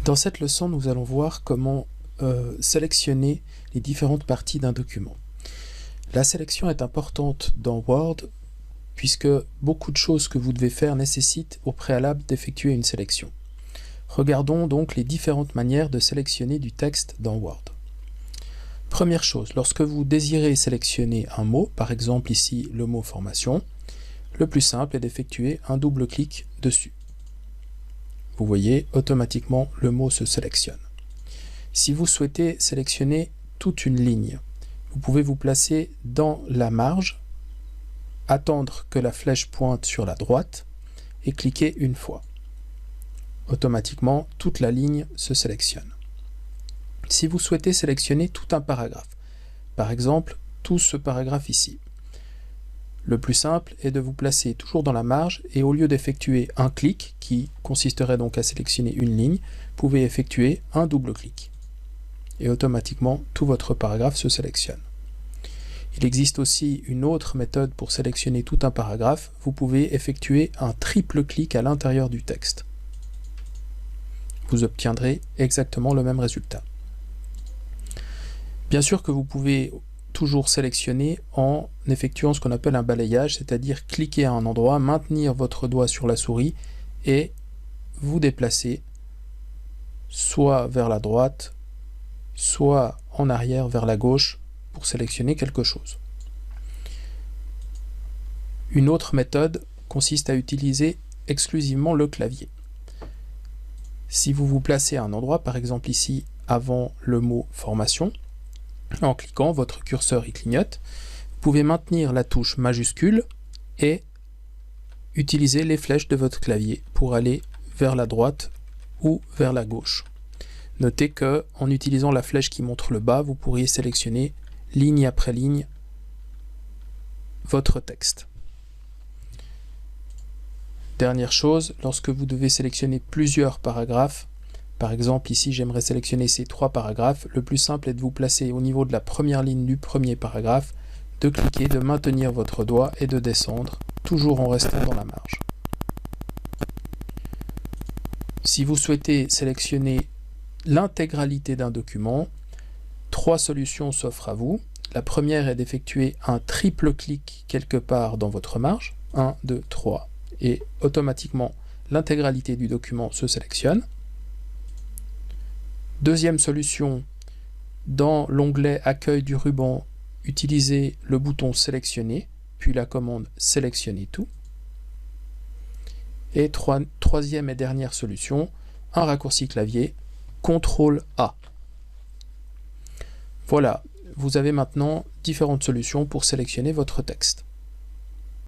Dans cette leçon, nous allons voir comment sélectionner les différentes parties d'un document. La sélection est importante dans Word puisque beaucoup de choses que vous devez faire nécessitent au préalable d'effectuer une sélection. Regardons donc les différentes manières de sélectionner du texte dans Word. Première chose, lorsque vous désirez sélectionner un mot, par exemple ici le mot formation, le plus simple est d'effectuer un double clic dessus. Vous voyez, automatiquement le mot se sélectionne. Si vous souhaitez sélectionner toute une ligne, vous pouvez vous placer dans la marge, attendre que la flèche pointe sur la droite et cliquer une fois. Automatiquement, toute la ligne se sélectionne. Si vous souhaitez sélectionner tout un paragraphe, par exemple tout ce paragraphe ici, le plus simple est de vous placer toujours dans la marge et au lieu d'effectuer un clic, qui consisterait donc à sélectionner une ligne, vous pouvez effectuer un double clic. Et automatiquement, tout votre paragraphe se sélectionne. Il existe aussi une autre méthode pour sélectionner tout un paragraphe. Vous pouvez effectuer un triple clic à l'intérieur du texte. Vous obtiendrez exactement le même résultat. Bien sûr que vous pouvez toujours sélectionner en effectuant ce qu'on appelle un balayage, c'est-à-dire cliquer à un endroit, maintenir votre doigt sur la souris et vous déplacer soit vers la droite, soit en arrière vers la gauche pour sélectionner quelque chose. Une autre méthode consiste à utiliser exclusivement le clavier. Si vous vous placez à un endroit, par exemple ici avant le mot formation, en cliquant, votre curseur y clignote, vous pouvez maintenir la touche majuscule et utiliser les flèches de votre clavier pour aller vers la droite ou vers la gauche. Notez que en utilisant la flèche qui montre le bas, vous pourriez sélectionner ligne après ligne votre texte. Dernière chose, lorsque vous devez sélectionner plusieurs paragraphes, par exemple ici j'aimerais sélectionner ces 3 paragraphes, le plus simple est de vous placer au niveau de la première ligne du premier paragraphe, de cliquer, de maintenir votre doigt et de descendre, toujours en restant dans la marge. Si vous souhaitez sélectionner l'intégralité d'un document, 3 solutions s'offrent à vous. La première est d'effectuer un triple clic quelque part dans votre marge, 1, 2, 3, et automatiquement l'intégralité du document se sélectionne. Deuxième solution, dans l'onglet Accueil du ruban, utilisez le bouton Sélectionner, puis la commande Sélectionner tout. Et troisième et dernière solution, un raccourci clavier, CTRL A. Voilà, vous avez maintenant différentes solutions pour sélectionner votre texte.